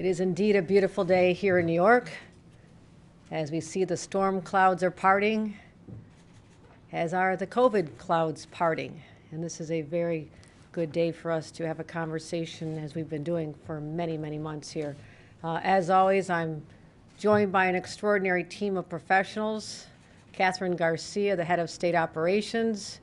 It is indeed a beautiful day here in New York. As we see the storm clouds are parting, as are the COVID clouds parting. And this is a very good day for us to have a conversation, as we've been doing for many, many months here. As always, I'm joined by an extraordinary team of professionals. Catherine Garcia, the head of state operations,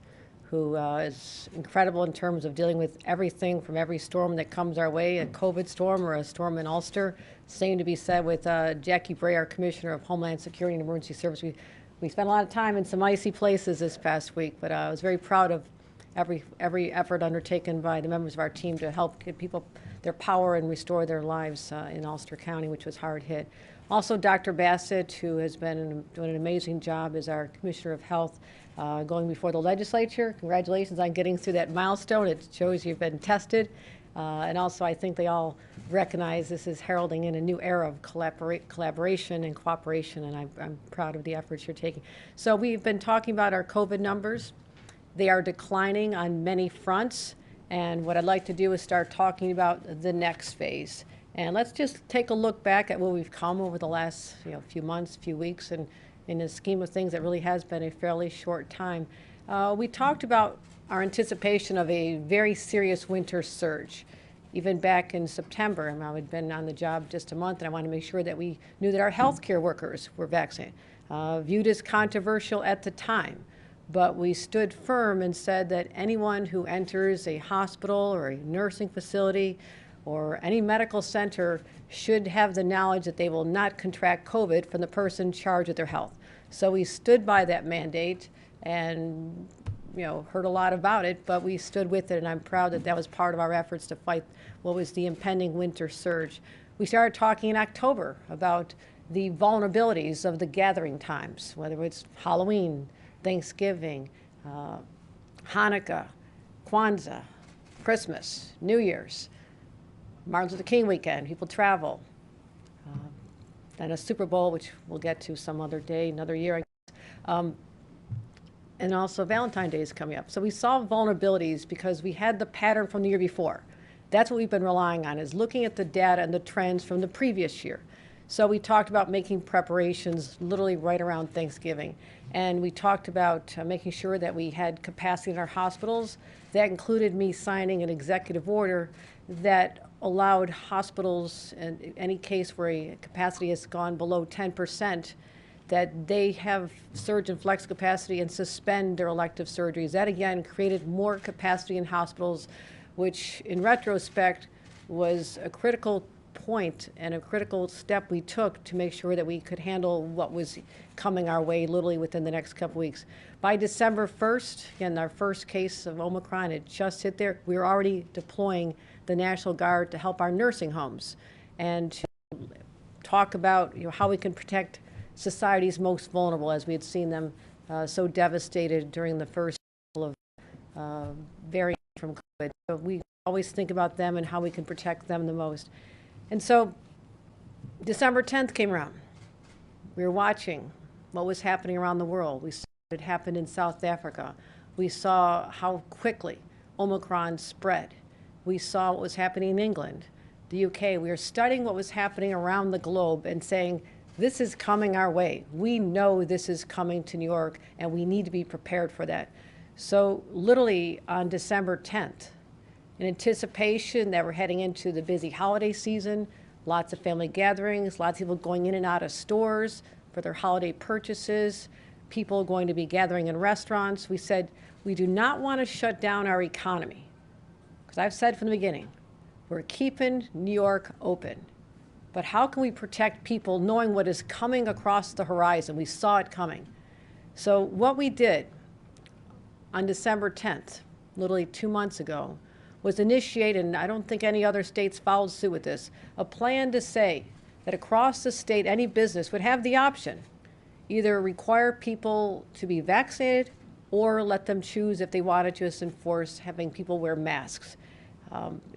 who is incredible in terms of dealing with everything from every storm that comes our way, a COVID storm or a storm in Ulster. Same to be said with Jackie Bray, our Commissioner of Homeland Security and Emergency Service. We spent a lot of time in some icy places this past week, but I was very proud of every effort undertaken by the members of our team to help give people their power and restore their lives in Ulster County, which was hard hit. Also, Dr. Bassett, who has been doing an amazing job as our Commissioner of Health, going before the legislature. Congratulations on getting through that milestone. It shows you've been tested. And also, I think they all recognize this is heralding in a new era of collaboration and cooperation, and I'm proud of the efforts you're taking. So we've been talking about our COVID numbers. They are declining on many fronts, and what I'd like to do is start talking about the next phase. And let's just take a look back at where we've come over the last few months, few weeks, and in the scheme of things, that really has been a fairly short time. We talked about our anticipation of a very serious winter surge. Even back in September, and I had been on the job just a month, and I wanted to make sure that we knew that our healthcare workers were vaccinated. Viewed as controversial at the time, but we stood firm and said that anyone who enters a hospital or a nursing facility or any medical center should have the knowledge that they will not contract COVID from the person charged with their health. So we stood by that mandate and heard a lot about it, but we stood with it, and I'm proud that that was part of our efforts to fight what was the impending winter surge. We started talking in October about the vulnerabilities of the gathering times, whether it's Halloween, Thanksgiving, Hanukkah, Kwanzaa, Christmas, New Year's, Martin Luther King weekend, people travel, then a Super Bowl, which we'll get to some other day, another year, I guess. And also Valentine's Day is coming up. So we saw vulnerabilities because we had the pattern from the year before. That's what we've been relying on, is looking at the data and the trends from the previous year. So we talked about making preparations literally right around Thanksgiving. And we talked about making sure that we had capacity in our hospitals. That included me signing an executive order that allowed hospitals, in any case where a capacity has gone below 10%, that they have surge and flex capacity and suspend their elective surgeries. That, again, created more capacity in hospitals, which, in retrospect, was a critical point and a critical step we took to make sure that we could handle what was coming our way literally within the next couple weeks. By December 1st, again, our first case of Omicron had just hit there, we were already deploying the National Guard to help our nursing homes and to talk about how we can protect society's most vulnerable, as we had seen them so devastated during the first couple of variants from COVID. So we always think about them and how we can protect them the most. And so December 10th came around. We were watching what was happening around the world. We saw what had happened in South Africa. We saw how quickly Omicron spread. We saw what was happening in England, the UK. We were studying what was happening around the globe and saying, this is coming our way. We know this is coming to New York, and we need to be prepared for that. So literally on December 10th, in anticipation that we're heading into the busy holiday season, lots of family gatherings, lots of people going in and out of stores for their holiday purchases, people going to be gathering in restaurants, we said we do not want to shut down our economy. Because I've said from the beginning, we're keeping New York open. But how can we protect people knowing what is coming across the horizon? We saw it coming. So what we did on December 10th, literally 2 months ago, was initiate, and I don't think any other states followed suit with this, a plan to say that across the state, any business would have the option, either require people to be vaccinated or let them choose if they wanted to enforce having people wear masks.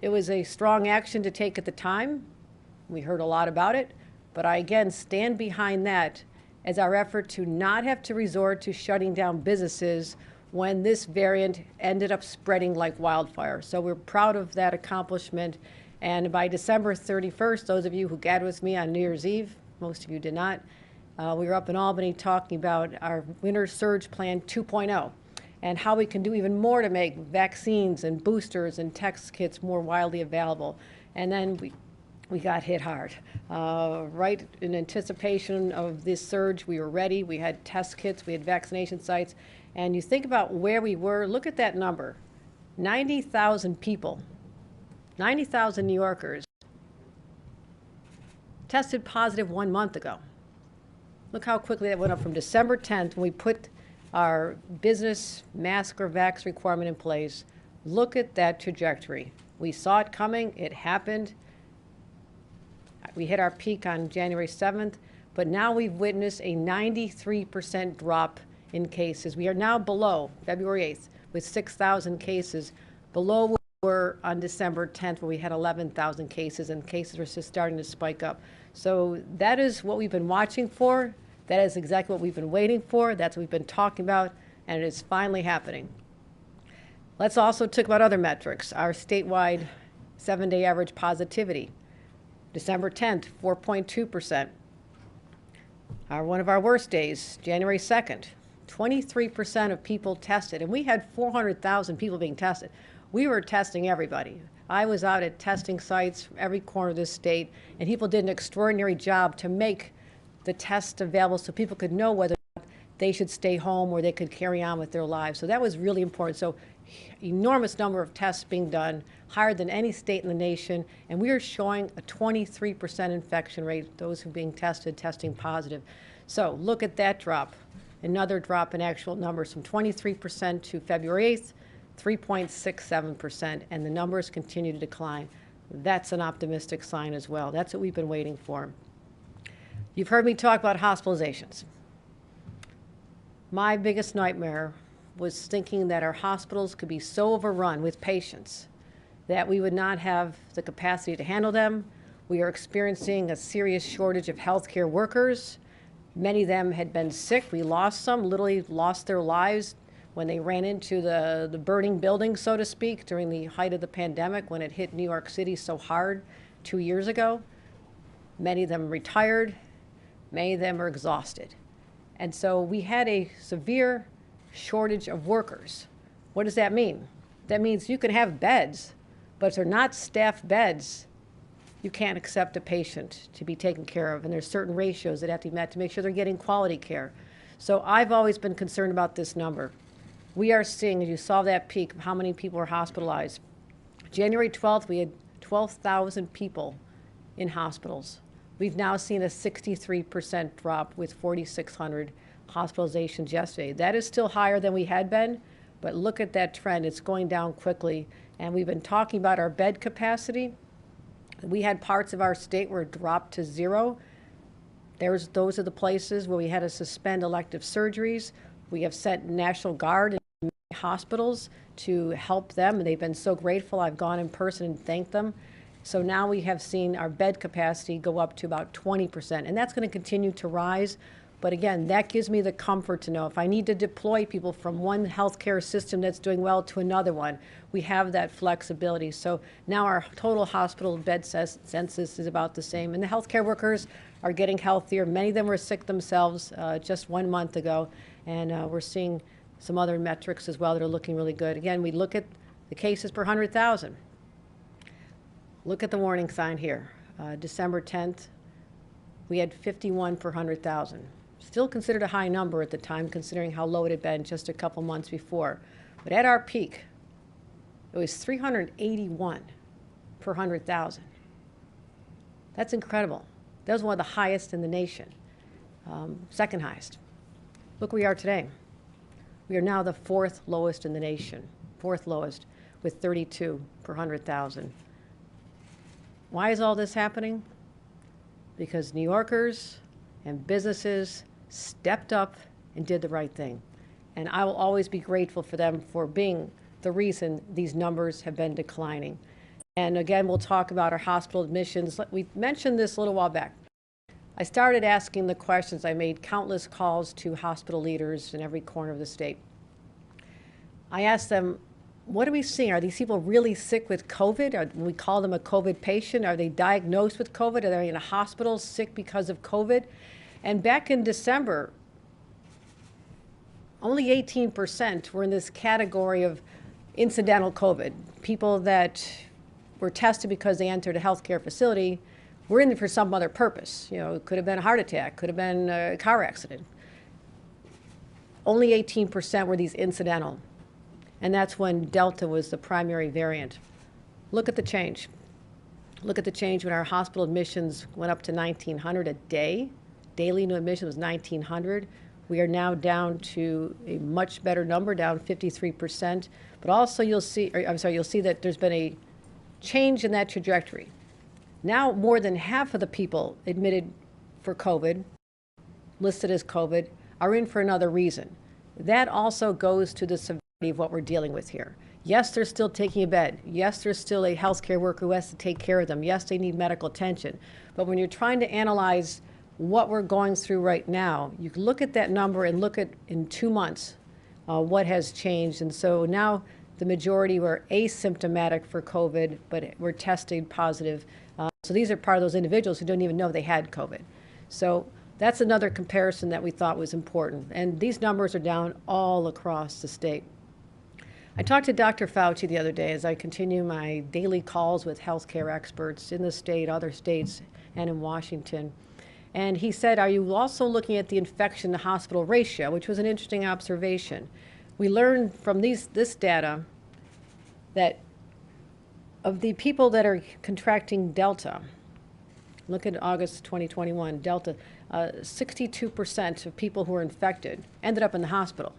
It was a strong action to take at the time. We heard a lot about it, but I again stand behind that as our effort to not have to resort to shutting down businesses when this variant ended up spreading like wildfire. So we're proud of that accomplishment, And by December 31st, those of you who gathered with me on New Year's Eve, most of you did not, we were up in Albany talking about our Winter Surge Plan 2.0 and how we can do even more to make vaccines and boosters and test kits more widely available. And then we got hit hard. Right in anticipation of this surge, we were ready. We had test kits, we had vaccination sites. And you think about where we were, look at that number. 90,000 people, 90,000 New Yorkers tested positive 1 month ago. Look how quickly that went up from December 10th when we put our business mask or vax requirement in place. Look at that trajectory. We saw it coming, it happened. We hit our peak on January 7th, but now we've witnessed a 93% drop in cases. We are now below February 8th with 6,000 cases, below where we were on December 10th where we had 11,000 cases, and cases are just starting to spike up. So that is what we've been watching for. That is exactly what we've been waiting for. That's what we've been talking about, and it is finally happening. Let's also talk about other metrics. Our statewide 7-day average positivity. December 10th, 4.2%. One of our worst days, January 2nd, 23% of people tested, and we had 400,000 people being tested. We were testing everybody. I was out at testing sites from every corner of this state, and people did an extraordinary job to make the test available so people could know whether they should stay home or they could carry on with their lives. So that was really important. So enormous number of tests being done, higher than any state in the nation, and we are showing a 23% infection rate, those who are being tested, testing positive. So look at that drop. Another drop in actual numbers from 23% to February 8th, 3.67%, and the numbers continue to decline. That's an optimistic sign as well. That's what we've been waiting for. You've heard me talk about hospitalizations. My biggest nightmare was thinking that our hospitals could be so overrun with patients that we would not have the capacity to handle them. We are experiencing a serious shortage of healthcare workers. Many of them had been sick. We lost some, literally lost their lives when they ran into the burning building, so to speak, during the height of the pandemic when it hit New York City so hard 2 years ago. Many of them retired. Many of them are exhausted. And so we had a severe shortage of workers. What does that mean? That means you can have beds, but if they're not staffed beds, you can't accept a patient to be taken care of. And there's certain ratios that have to be met to make sure they're getting quality care. So I've always been concerned about this number. We are seeing, as you saw that peak of how many people were hospitalized. January 12th, we had 12,000 people in hospitals. We've now seen a 63% drop with 4,600 hospitalizations yesterday. That is still higher than we had been, but look at that trend. It's going down quickly. And we've been talking about our bed capacity. We had parts of our state where it dropped to zero. Those are the places where we had to suspend elective surgeries. We have sent National Guard in hospitals to help them, and they've been so grateful. I've gone in person and thanked them. So now we have seen our bed capacity go up to about 20%, and that's going to continue to rise. But again, that gives me the comfort to know if I need to deploy people from one healthcare system that's doing well to another one, we have that flexibility. So now our total hospital bed census is about the same, and the healthcare workers are getting healthier. Many of them were sick themselves just 1 month ago, and we're seeing some other metrics as well that are looking really good. Again, we look at the cases per 100,000. Look at the warning sign here. December 10th, we had 51 per 100,000. Still considered a high number at the time, considering how low it had been just a couple months before. But at our peak, it was 381 per 100,000. That's incredible. That was one of the highest in the nation, second highest. Look where we are today. We are now the fourth lowest in the nation, fourth lowest, with 32 per 100,000. Why is all this happening? Because New Yorkers and businesses stepped up and did the right thing. And I will always be grateful for them for being the reason these numbers have been declining. And again, we'll talk about our hospital admissions. We mentioned this a little while back. I started asking the questions. I made countless calls to hospital leaders in every corner of the state. I asked them, what are we seeing? Are these people really sick with COVID? We call them a COVID patient. Are they diagnosed with COVID? Are they in a hospital sick because of COVID? And back in December, only 18% were in this category of incidental COVID. People that were tested because they entered a healthcare facility were in there for some other purpose. You know, it could have been a heart attack, could have been a car accident. Only 18% were these incidental. And that's when Delta was the primary variant. Look at the change. Look at the change when our hospital admissions went up to 1,900 a day. Daily new admission was 1,900. We are now down to a much better number, down 53%. But also you'll see that there's been a change in that trajectory. Now more than half of the people admitted for COVID, listed as COVID, are in for another reason. That also goes to the severity of what we're dealing with here. Yes, they're still taking a bed. Yes, there's still a healthcare worker who has to take care of them. Yes, they need medical attention. But when you're trying to analyze what we're going through right now, you can look at that number and look at in 2 months what has changed. And so now the majority were asymptomatic for COVID, but were tested positive. So these are part of those individuals who don't even know they had COVID. So that's another comparison that we thought was important. And these numbers are down all across the state. I talked to Dr. Fauci the other day as I continue my daily calls with healthcare experts in the state, other states, and in Washington. And he said, are you also looking at the infection to hospital ratio, which was an interesting observation. We learned from this data that of the people that are contracting Delta, look at August 2021, Delta, 62% of people who were infected ended up in the hospital.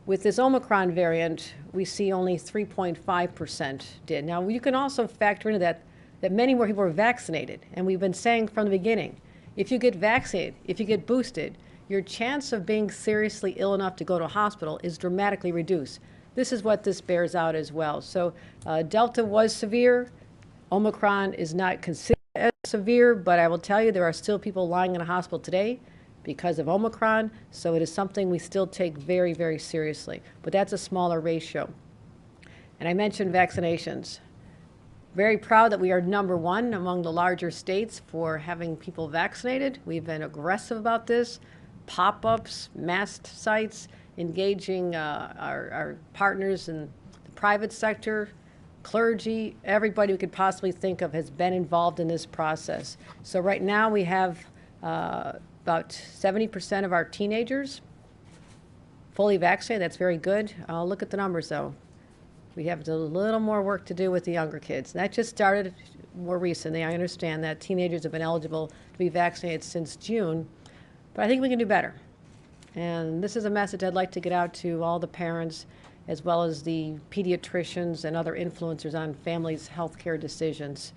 With this Omicron variant, we see only 3.5% did. Now, you can also factor into that many more people were vaccinated. And we've been saying from the beginning, if you get vaccinated, if you get boosted, your chance of being seriously ill enough to go to a hospital is dramatically reduced. This is what this bears out as well. So Delta was severe. Omicron is not considered as severe, but I will tell you there are still people lying in a hospital today because of Omicron, so it is something we still take very, very seriously. But that's a smaller ratio. And I mentioned vaccinations. Very proud that we are #1 among the larger states for having people vaccinated. We've been aggressive about this. Pop-ups, masked sites, engaging our partners in the private sector, clergy, everybody we could possibly think of has been involved in this process. So right now we have about 70% of our teenagers fully vaccinated. That's very good. Look at the numbers though. We have a little more work to do with the younger kids. That just started more recently. I understand that teenagers have been eligible to be vaccinated since June, but I think we can do better. And this is a message I'd like to get out to all the parents as well as the pediatricians and other influencers on families' healthcare decisions.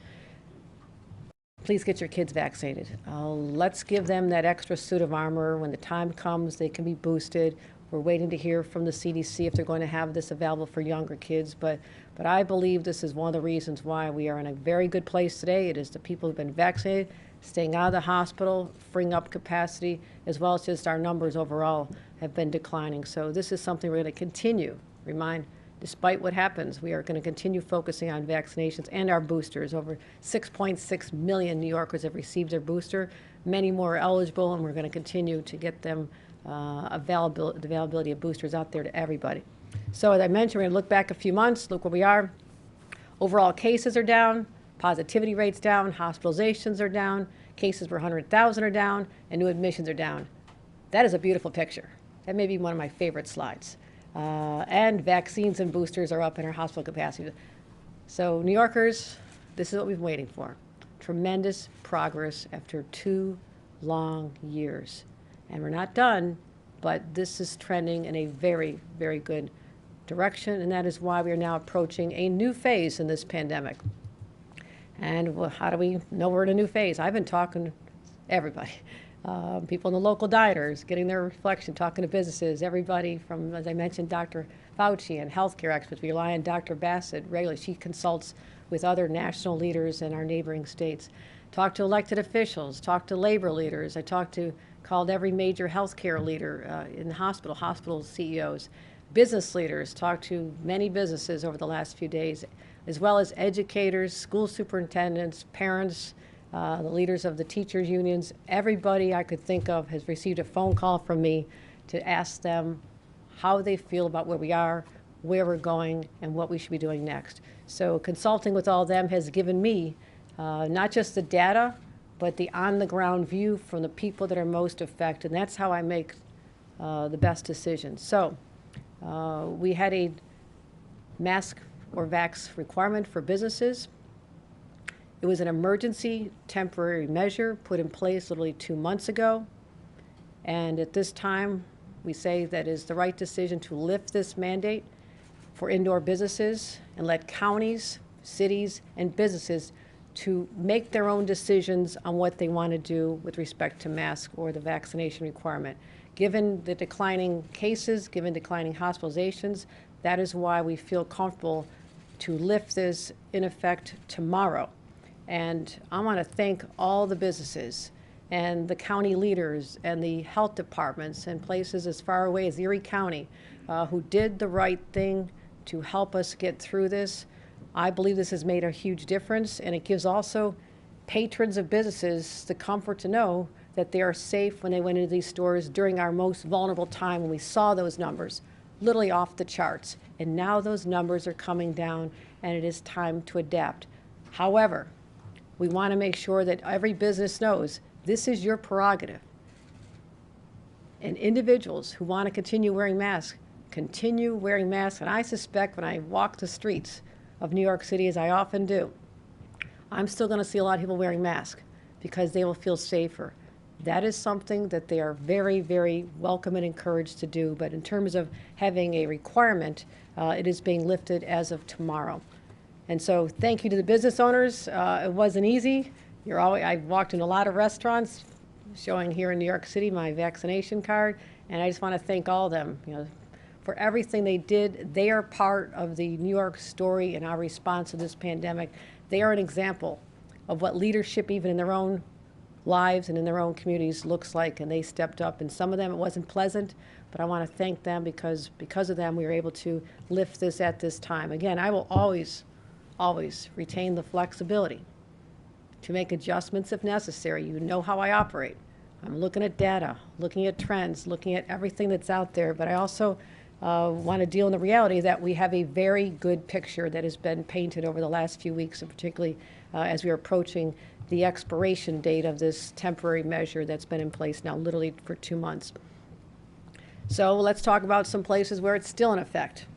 Please get your kids vaccinated. Let's give them that extra suit of armor. When the time comes, they can be boosted. We're waiting to hear from the CDC if they're going to have this available for younger kids. But I believe this is one of the reasons why we are in a very good place today. It is the people who've been vaccinated, staying out of the hospital, freeing up capacity, as well as just our numbers overall have been declining. So this is something we're going to continue. Despite what happens, we are going to continue focusing on vaccinations and our boosters. Over 6.6 million New Yorkers have received their booster. Many more are eligible, and we're going to continue to get them the availability of boosters out there to everybody. So as I mentioned, we're going to look back a few months, look where we are. Overall cases are down, positivity rates down, hospitalizations are down, cases per 100,000 are down, and new admissions are down. That is a beautiful picture. That may be one of my favorite slides. And vaccines and boosters are up in our hospital capacity. So New Yorkers, this is what we've been waiting for. Tremendous progress after 2 long years. And we're not done, but this is trending in a very, very good direction, and that is why we are now approaching a new phase in this pandemic. And how do we know we're in a new phase? I've been talking to everybody. People in the local diners, getting their reflection, talking to businesses, everybody from, as I mentioned, Dr. Fauci and healthcare experts. We rely on Dr. Bassett regularly. She consults with other national leaders in our neighboring states. Talk to elected officials, talk to labor leaders. I called every major healthcare leader in the hospital CEOs. business leaders, talked to many businesses over the last few days, as well as educators, school superintendents, parents, the leaders of the teachers' unions. Everybody I could think of has received a phone call from me to ask them how they feel about where we are, where we're going, and what we should be doing next. So consulting with all of them has given me not just the data, but the on-the-ground view from the people that are most affected. And that's how I make the best decisions. So we had a mask or vax requirement for businesses. It was an emergency temporary measure put in place literally 2 months ago. And at this time, we say that is the right decision to lift this mandate for indoor businesses and let counties, cities, and businesses to make their own decisions on what they want to do with respect to masks or the vaccination requirement. Given the declining cases, given declining hospitalizations, that is why we feel comfortable to lift this in effect tomorrow. And I want to thank all the businesses and the county leaders and the health departments and places as far away as Erie County who did the right thing to help us get through this. I believe this has made a huge difference, and it gives also patrons of businesses the comfort to know that they are safe when they went into these stores during our most vulnerable time when we saw those numbers literally off the charts. And now those numbers are coming down, and it is time to adapt. However, we want to make sure that every business knows this is your prerogative. And individuals who want to continue wearing masks, continue wearing masks. And I suspect when I walk the streets of New York City, as I often do, I'm still going to see a lot of people wearing masks because they will feel safer. That is something that they are very, very welcome and encouraged to do. But in terms of having a requirement, it is being lifted as of tomorrow. And so thank you to the business owners. It wasn't easy. I've walked in a lot of restaurants showing here in New York City my vaccination card, and I just want to thank all of them, for everything they did. They are part of the New York story and our response to this pandemic. They are an example of what leadership, even in their own lives and in their own communities, looks like, and they stepped up. And some of them, it wasn't pleasant, but I want to thank them because of them, we were able to lift this at this time. Again, I will always retain the flexibility to make adjustments if necessary. You know how I operate. I'm looking at data, looking at trends, looking at everything that's out there, but I also want to deal in the reality that we have a very good picture that has been painted over the last few weeks, and particularly as we are approaching the expiration date of this temporary measure that's been in place now literally for 2 months. So let's talk about some places where it's still in effect.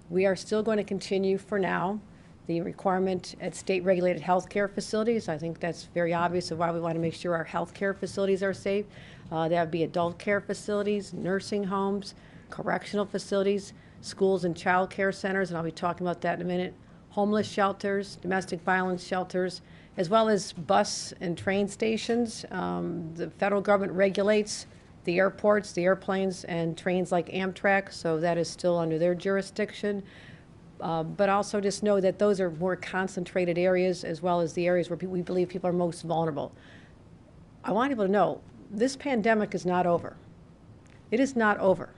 We are still going to continue for now the requirement at state-regulated healthcare facilities. I think that's very obvious of why we want to make sure our healthcare facilities are safe. That would be adult care facilities, nursing homes, correctional facilities, schools and child care centers, and I'll be talking about that in a minute, homeless shelters, domestic violence shelters, as well as bus and train stations. The federal government regulates the airports, the airplanes, and trains like Amtrak, so that is still under their jurisdiction. But also just know that those are more concentrated areas, as well as the areas where we believe people are most vulnerable. I want people to know this pandemic is not over. It is not over.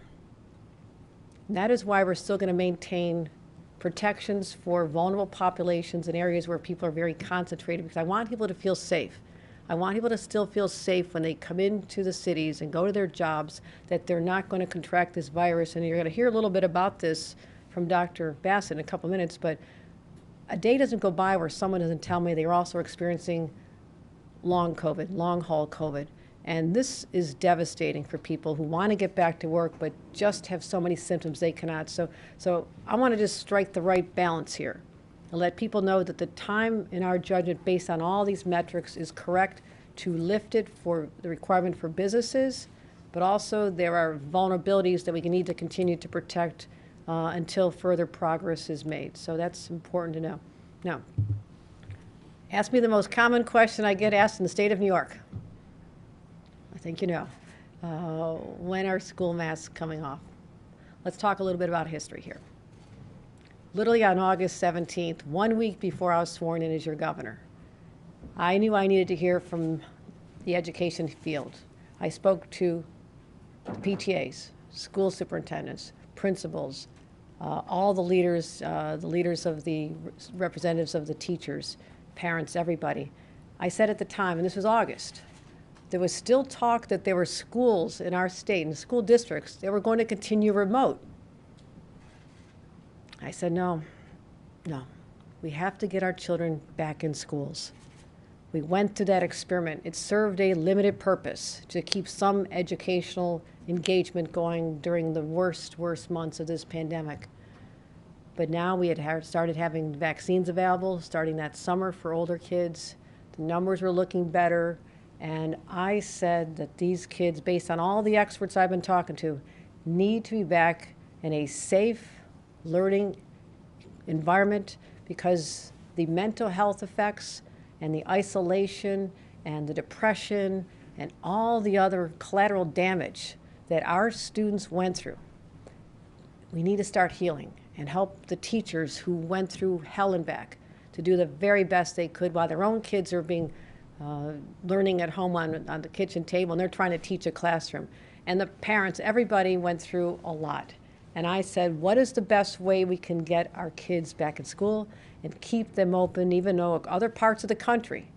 And that is why we're still going to maintain protections for vulnerable populations in areas where people are very concentrated, because I want people to feel safe. I want people to still feel safe when they come into the cities and go to their jobs, that they're not going to contract this virus. And you're going to hear a little bit about this from Dr. Bassett in a couple minutes, but a day doesn't go by where someone doesn't tell me they're also experiencing long COVID, long haul COVID. And this is devastating for people who want to get back to work but just have so many symptoms they cannot. So I want to just strike the right balance here and let people know that the time in our judgment based on all these metrics is correct to lift it for the requirement for businesses, but also there are vulnerabilities that we need to continue to protect until further progress is made. So that's important to know. Now, ask me the most common question I get asked in the state of New York. I think you know. When are school masks coming off? Let's talk a little bit about history here. Literally on August 17th, 1 week before I was sworn in as your governor, I knew I needed to hear from the education field. I spoke to the PTAs, school superintendents, principals, all the leaders of the representatives of the teachers, parents, everybody. I said at the time, and this was August, there was still talk that there were schools in our state, and school districts, that were going to continue remote. I said, no, we have to get our children back in schools. We went through that experiment. It served a limited purpose to keep some educational engagement going during the worst months of this pandemic. But now we had started having vaccines available starting that summer for older kids. The numbers were looking better. And I said that these kids, based on all the experts I've been talking to, need to be back in a safe learning environment, because the mental health effects and the isolation and the depression and all the other collateral damage that our students went through, we need to start healing and help the teachers who went through hell and back to do the very best they could while their own kids are being learning at home on the kitchen table, and they're trying to teach a classroom. And the parents, everybody went through a lot. And I said, what is the best way we can get our kids back in school and keep them open, even though other parts of the country,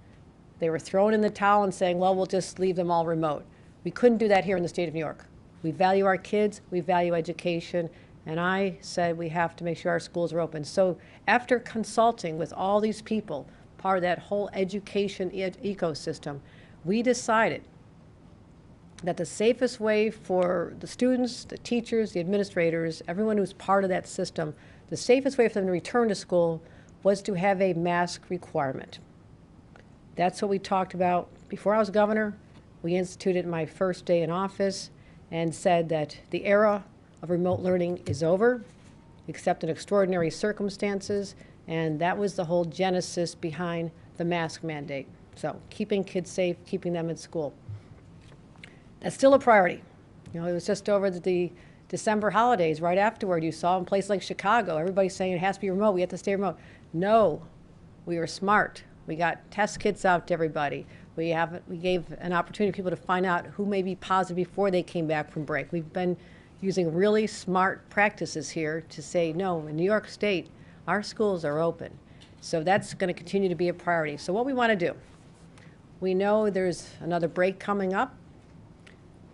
they were throwing in the towel and saying, well, we'll just leave them all remote. We couldn't do that here in the state of New York. We value our kids, we value education, and I said we have to make sure our schools are open. So after consulting with all these people, part of that whole education ecosystem, we decided that the safest way for the students, the teachers, the administrators, everyone who's part of that system, the safest way for them to return to school was to have a mask requirement. That's what we talked about before I was governor. We instituted my first day in office and said that the era of remote learning is over, except in extraordinary circumstances, and that was the whole genesis behind the mask mandate. So keeping kids safe, keeping them in school. That's still a priority. You know, it was just over the December holidays. Right afterward, you saw in places like Chicago, everybody saying it has to be remote, we have to stay remote. No, we were smart. We got test kits out to everybody. We gave an opportunity for people to find out who may be positive before they came back from break. We've been using really smart practices here to say, no, in New York State, our schools are open. So that's going to continue to be a priority. So what we want to do, we know there's another break coming up.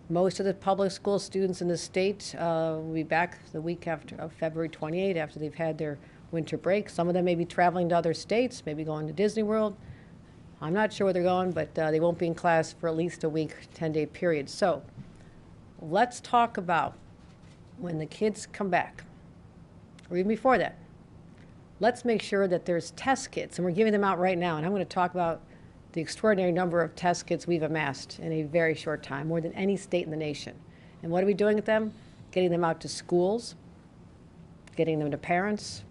Most of the public school students in the state will be back the week of February 28th, after they've had their winter break. Some of them may be traveling to other states, maybe going to Disney World. I'm not sure where they're going, but they won't be in class for at least a week, 10-day period. So let's talk about when the kids come back, or even before that. Let's make sure that there's test kits, and we're giving them out right now. And I'm going to talk about the extraordinary number of test kits we've amassed in a very short time, more than any state in the nation. And what are we doing with them? Getting them out to schools, getting them to parents,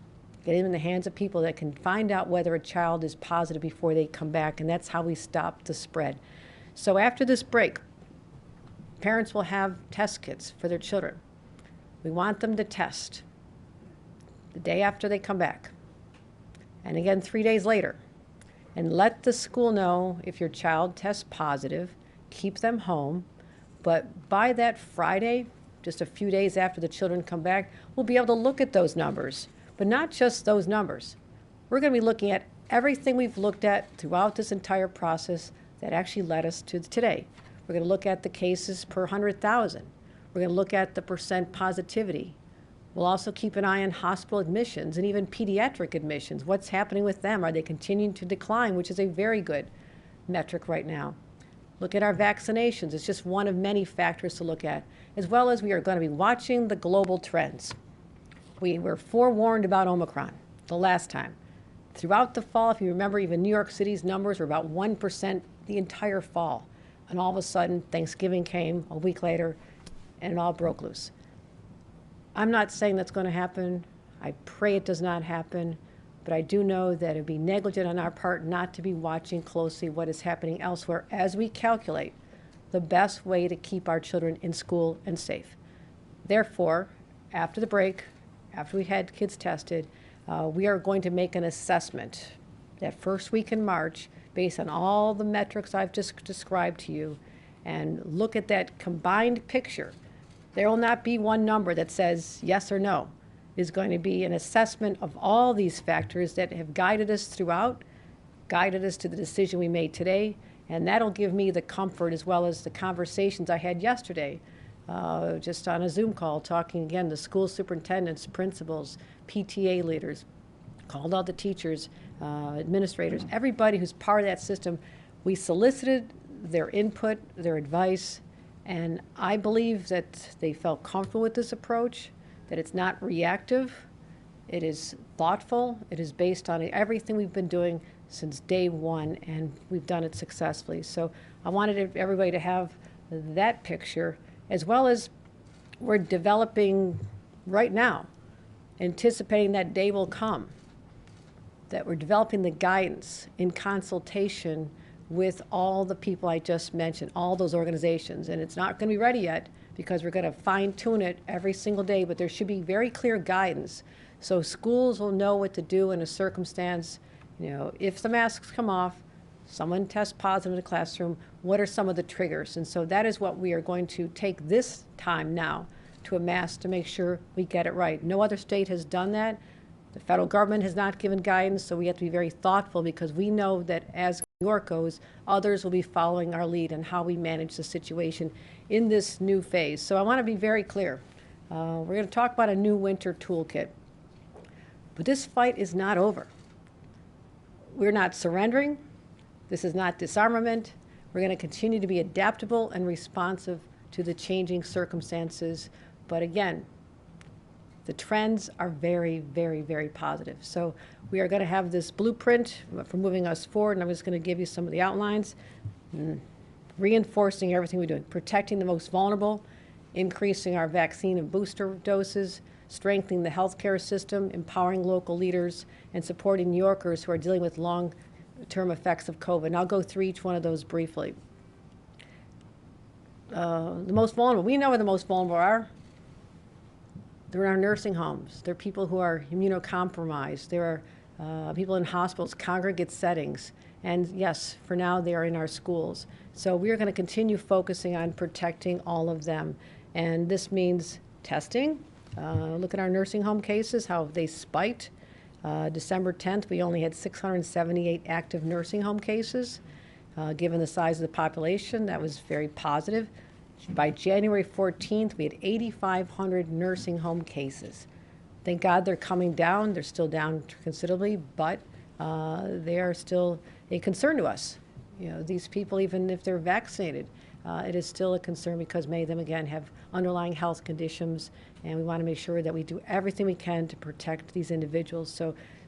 getting them in the hands of people that can find out whether a child is positive before they come back, and that's how we stop the spread. So after this break, parents will have test kits for their children. We want them to test the day after they come back, and again 3 days later. And let the school know if your child tests positive, keep them home. But by that Friday, just a few days after the children come back, we'll be able to look at those numbers. But not just those numbers. We're going to be looking at everything we've looked at throughout this entire process that actually led us to today. We're going to look at the cases per 100,000. We're going to look at the percent positivity. We'll also keep an eye on hospital admissions and even pediatric admissions. What's happening with them? Are they continuing to decline, which is a very good metric right now. Look at our vaccinations. It's just one of many factors to look at, as well as we are going to be watching the global trends. We were forewarned about Omicron the last time. Throughout the fall, if you remember, even New York City's numbers were about 1% the entire fall. And all of a sudden, Thanksgiving came a week later, and it all broke loose. I'm not saying that's going to happen. I pray it does not happen. But I do know that it would be negligent on our part not to be watching closely what is happening elsewhere as we calculate the best way to keep our children in school and safe. Therefore, after the break, after we had kids tested, we are going to make an assessment that first week in March based on all the metrics I've just described to you, and look at that combined picture. There will not be one number that says yes or no. is going to be an assessment of all these factors that have guided us throughout, guided us to the decision we made today, and that'll give me the comfort as well as the conversations I had yesterday, just on a Zoom call, talking again to school superintendents, principals, PTA leaders, called all the teachers, administrators, everybody who's part of that system. We solicited their input, their advice, and I believe that they felt comfortable with this approach, that it's not reactive, it is thoughtful, it is based on everything we've been doing since day one, and we've done it successfully. So I wanted everybody to have that picture, as well as we're developing right now, anticipating that day will come, that we're developing the guidance in consultation with all the people I just mentioned, all those organizations. And it's not going to be ready yet because we're going to fine tune it every single day, but there should be very clear guidance so schools will know what to do in a circumstance. You know, if the masks come off, someone tests positive in the classroom, what are some of the triggers? And so that is what we are going to take this time now to amass to make sure we get it right. No other state has done that. The federal government has not given guidance, so we have to be very thoughtful because we know that as New York goes, others will be following our lead in how we manage the situation in this new phase. So I want to be very clear. We're going to talk about a new winter toolkit. But this fight is not over. We're not surrendering. This is not disarmament. We're going to continue to be adaptable and responsive to the changing circumstances. But again, the trends are very, very, very positive. So we are going to have this blueprint for moving us forward, and I'm just going to give you some of the outlines. Reinforcing everything we're doing, protecting the most vulnerable, increasing our vaccine and booster doses, strengthening the healthcare system, empowering local leaders, and supporting New Yorkers who are dealing with long-term effects of COVID. And I'll go through each one of those briefly. The most vulnerable, we know where the most vulnerable are. They're in our nursing homes. They're people who are immunocompromised. There are people in hospitals, congregate settings. And yes, for now, they are in our schools. So we are going to continue focusing on protecting all of them. And this means testing. Look at our nursing home cases, how they spiked. December 10th, we only had 678 active nursing home cases. Given the size of the population, that was very positive. By January 14th, we had 8,500 nursing home cases. Thank God they're coming down. They're still down considerably, but they are still a concern to us. You know, these people, even if they're vaccinated, it is still a concern because many of them, again, have underlying health conditions, and we want to make sure that we do everything we can to protect these individuals.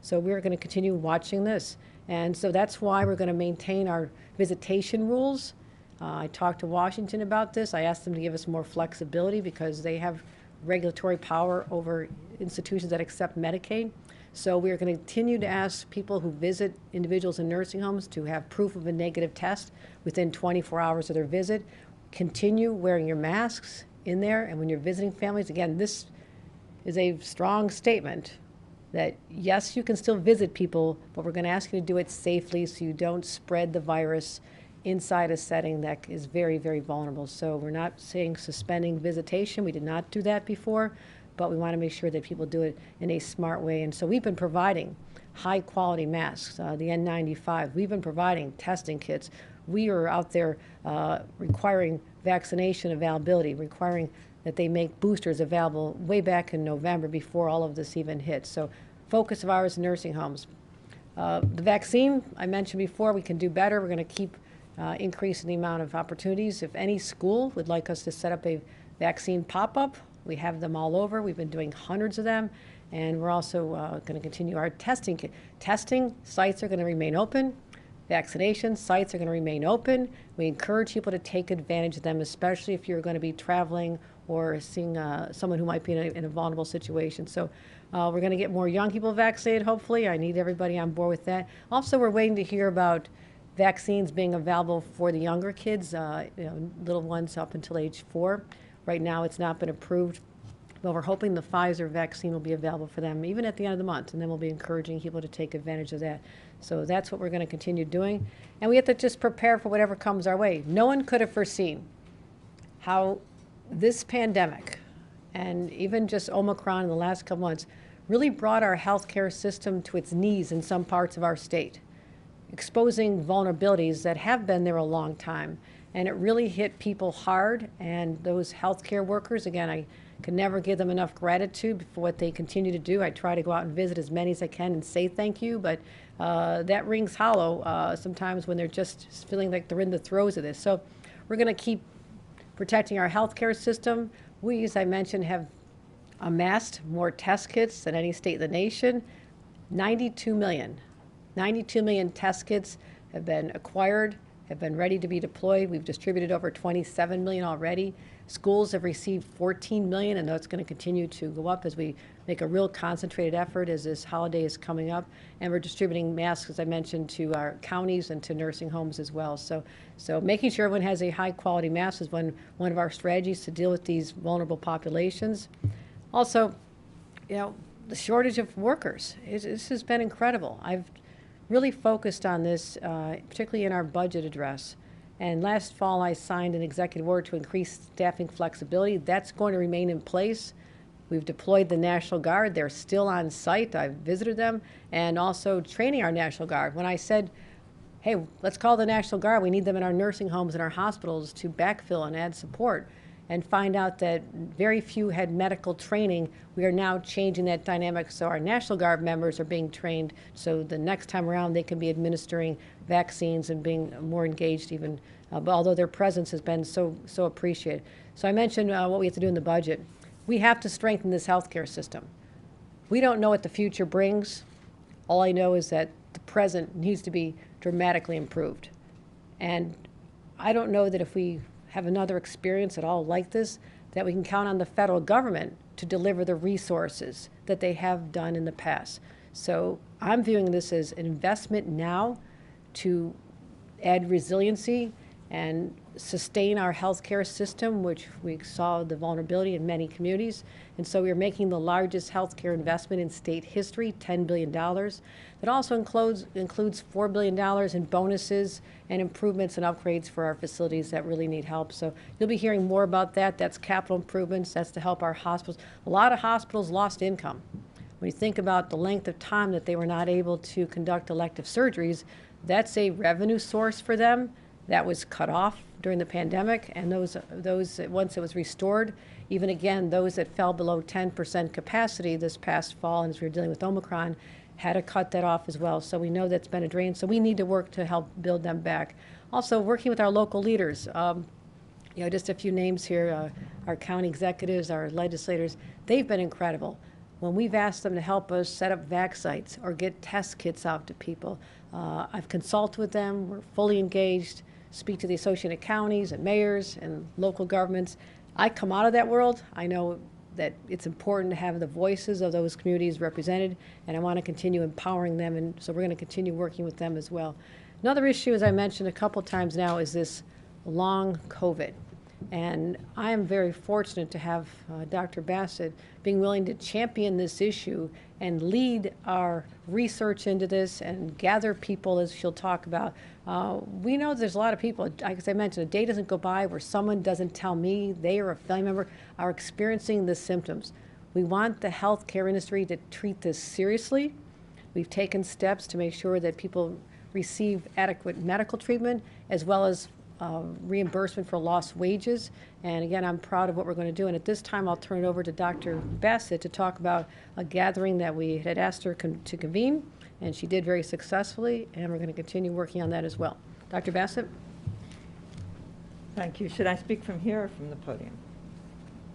So we're going to continue watching this. And so that's why we're going to maintain our visitation rules. I talked to Washington about this. I asked them to give us more flexibility because they have regulatory power over institutions that accept Medicaid. So we are going to continue to ask people who visit individuals in nursing homes to have proof of a negative test within 24 hours of their visit. Continue wearing your masks in there. And when you're visiting families, again, this is a strong statement that, yes, you can still visit people, but we're going to ask you to do it safely so you don't spread the virus inside a setting that is very, very vulnerable. So we're not saying suspending visitation. We did not do that before, but we want to make sure that people do it in a smart way. And so we've been providing high-quality masks, the N95. We've been providing testing kits. We are out there requiring vaccination availability, requiring that they make boosters available way back in November before all of this even hit. So focus of ours, nursing homes. The vaccine, I mentioned before, we can do better. We're going to keep increasing the amount of opportunities. If any school would like us to set up a vaccine pop-up, we have them all over. We've been doing hundreds of them, and we're also going to continue our testing. Testing sites are going to remain open. Vaccination sites are going to remain open. We encourage people to take advantage of them, especially if you're going to be traveling or seeing someone who might be in a vulnerable situation. So we're going to get more young people vaccinated, hopefully. I need everybody on board with that. Also, we're waiting to hear about vaccines being available for the younger kids, little ones up until age 4. Right now, it's not been approved, but we're hoping the Pfizer vaccine will be available for them even at the end of the month, and then we'll be encouraging people to take advantage of that. So that's what we're going to continue doing, and we have to just prepare for whatever comes our way. No one could have foreseen how this pandemic and even just Omicron in the last couple months really brought our healthcare system to its knees in some parts of our state, exposing vulnerabilities that have been there a long time. And it really hit people hard, and those healthcare workers, again, I can never give them enough gratitude for what they continue to do. I try to go out and visit as many as I can and say thank you, but that rings hollow sometimes when they're just feeling like they're in the throes of this. So we're going to keep protecting our healthcare system. We, as I mentioned, have amassed more test kits than any state in the nation. 92 million test kits have been acquired, have been ready to be deployed. We've distributed over 27 million already. Schools have received 14 million, and that's going to continue to go up as we make a real concentrated effort as this holiday is coming up. And we're distributing masks, as I mentioned, to our counties and to nursing homes as well. So making sure everyone has a high-quality mask is one of our strategies to deal with these vulnerable populations. Also, the shortage of workers. This has been incredible. I've really focused on this, particularly in our budget address. And last fall, I signed an executive order to increase staffing flexibility. That's going to remain in place. We've deployed the National Guard. They're still on site. I've visited them, and also training our National Guard. When I said, hey, let's call the National Guard, we need them in our nursing homes and our hospitals to backfill and add support, and find out that very few had medical training, we are now changing that dynamic. So our National Guard members are being trained so the next time around they can be administering vaccines and being more engaged even, but although their presence has been so appreciated. So I mentioned what we have to do in the budget. We have to strengthen this healthcare system. We don't know what the future brings. All I know is that the present needs to be dramatically improved. And I don't know that if we have another experience at all like this, that we can count on the federal government to deliver the resources that they have done in the past. So I'm viewing this as an investment now to add resiliency and sustain our healthcare system, which we saw the vulnerability in many communities. And so we are making the largest healthcare investment in state history, $10 billion. That also includes $4 billion in bonuses and improvements and upgrades for our facilities that really need help. So you'll be hearing more about that. That's capital improvements. That's to help our hospitals. A lot of hospitals lost income. When you think about the length of time that they were not able to conduct elective surgeries, that's a revenue source for them that was cut off during the pandemic, and those once it was restored, even again, those that fell below 10% capacity this past fall, and as we were dealing with Omicron, had to cut that off as well. So we know that's been a drain, so we need to work to help build them back. Also, working with our local leaders. Just a few names here, our county executives, our legislators, they've been incredible. When we've asked them to help us set up vac sites or get test kits out to people, I've consulted with them, we're fully engaged, speak to the Associated Counties and mayors and local governments. I come out of that world. I know that it's important to have the voices of those communities represented, and I want to continue empowering them, and so we're going to continue working with them as well. Another issue, as I mentioned a couple times now, is this long COVID. And I am very fortunate to have Dr. Bassett being willing to champion this issue and lead our research into this and gather people, as she'll talk about. We know there's a lot of people, as I mentioned, a day doesn't go by where someone doesn't tell me they or a family member are experiencing the symptoms. We want the healthcare industry to treat this seriously. We've taken steps to make sure that people receive adequate medical treatment as well as reimbursement for lost wages. And again, I'm proud of what we're going to do. And at this time, I'll turn it over to Dr. Bassett to talk about a gathering that we had asked her to convene, and she did very successfully, and we're going to continue working on that as well. Dr. Bassett? Thank you. Should I speak from here or from the podium?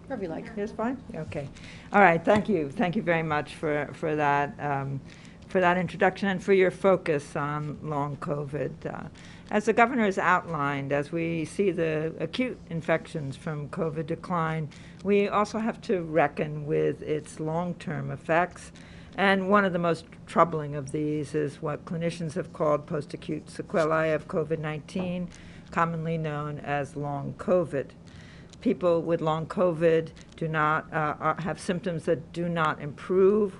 Wherever you like. Here's fine? Okay. All right. Thank you. Thank you very much for that introduction and for your focus on long COVID. As the governor has outlined, as we see the acute infections from COVID decline, we also have to reckon with its long-term effects. And one of the most troubling of these is what clinicians have called post-acute sequelae of COVID-19, commonly known as long COVID. People with long COVID do not have symptoms that do not improve,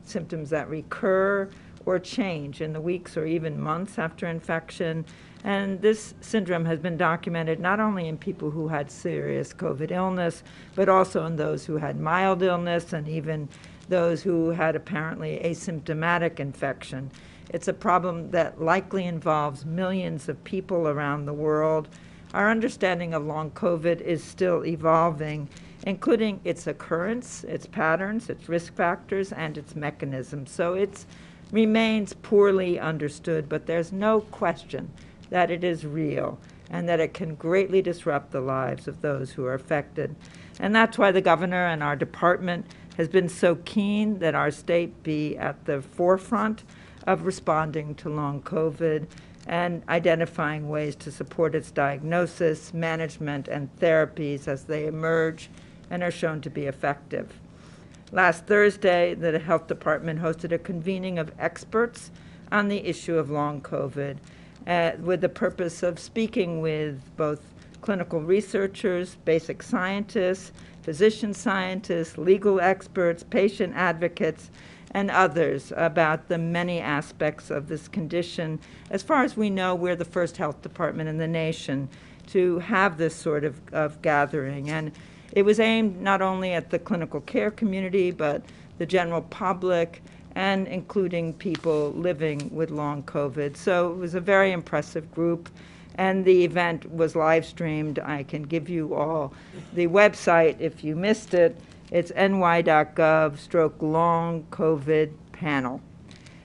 symptoms that recur, or change in the weeks or even months after infection. And this syndrome has been documented not only in people who had serious COVID illness, but also in those who had mild illness and even those who had apparently asymptomatic infection. It's a problem that likely involves millions of people around the world. Our understanding of long COVID is still evolving, including its occurrence, its patterns, its risk factors, and its mechanisms. So it remains poorly understood, but there's no question that it is real and that it can greatly disrupt the lives of those who are affected. And that's why the governor and our department has been so keen that our state be at the forefront of responding to long COVID and identifying ways to support its diagnosis, management, and therapies as they emerge and are shown to be effective. Last Thursday, the health department hosted a convening of experts on the issue of long COVID with the purpose of speaking with both clinical researchers, basic scientists, physician scientists, legal experts, patient advocates, and others about the many aspects of this condition. As far as we know, we're the first health department in the nation to have this sort of gathering. And it was aimed not only at the clinical care community, but the general public, and including people living with long COVID. So it was a very impressive group. And the event was live streamed. I can give you all the website if you missed it. It's ny.gov/long COVID panel.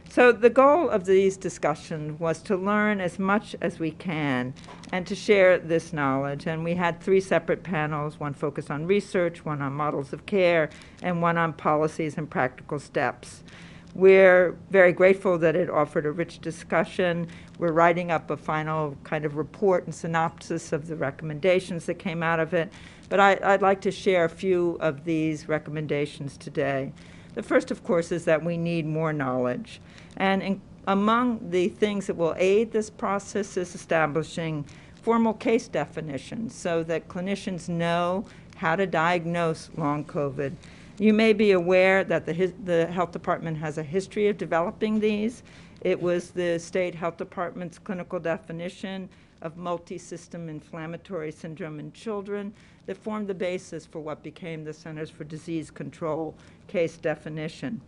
So the goal of these discussions was to learn as much as we can and to share this knowledge. And we had 3 separate panels, one focused on research, one on models of care, and one on policies and practical steps. We're very grateful that it offered a rich discussion. We're writing up a final kind of report and synopsis of the recommendations that came out of it. But I'd like to share a few of these recommendations today. The first, of course, is that we need more knowledge. And among the things that will aid this process is establishing formal case definitions so that clinicians know how to diagnose long COVID. You may be aware that the health department has a history of developing these. It was the state health department's clinical definition of multi-system inflammatory syndrome in children that formed the basis for what became the Centers for Disease Control case definition.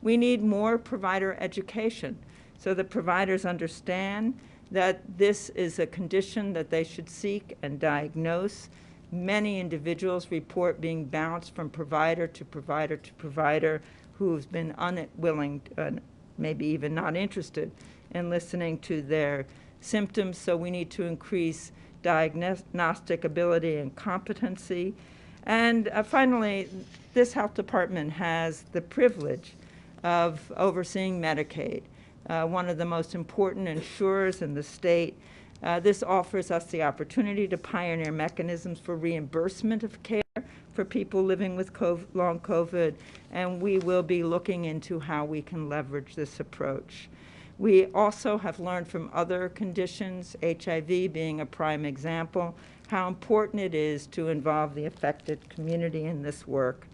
We need more provider education so that providers understand that this is a condition that they should seek and diagnose. Many individuals report being bounced from provider to provider to provider who's been unwilling, maybe even not interested in listening to their symptoms. So we need to increase diagnostic ability and competency. And finally, this health department has the privilege of overseeing Medicaid, one of the most important insurers in the state. This offers us the opportunity to pioneer mechanisms for reimbursement of care for people living with long COVID, and we will be looking into how we can leverage this approach. We also have learned from other conditions, HIV being a prime example, how important it is to involve the affected community in this work.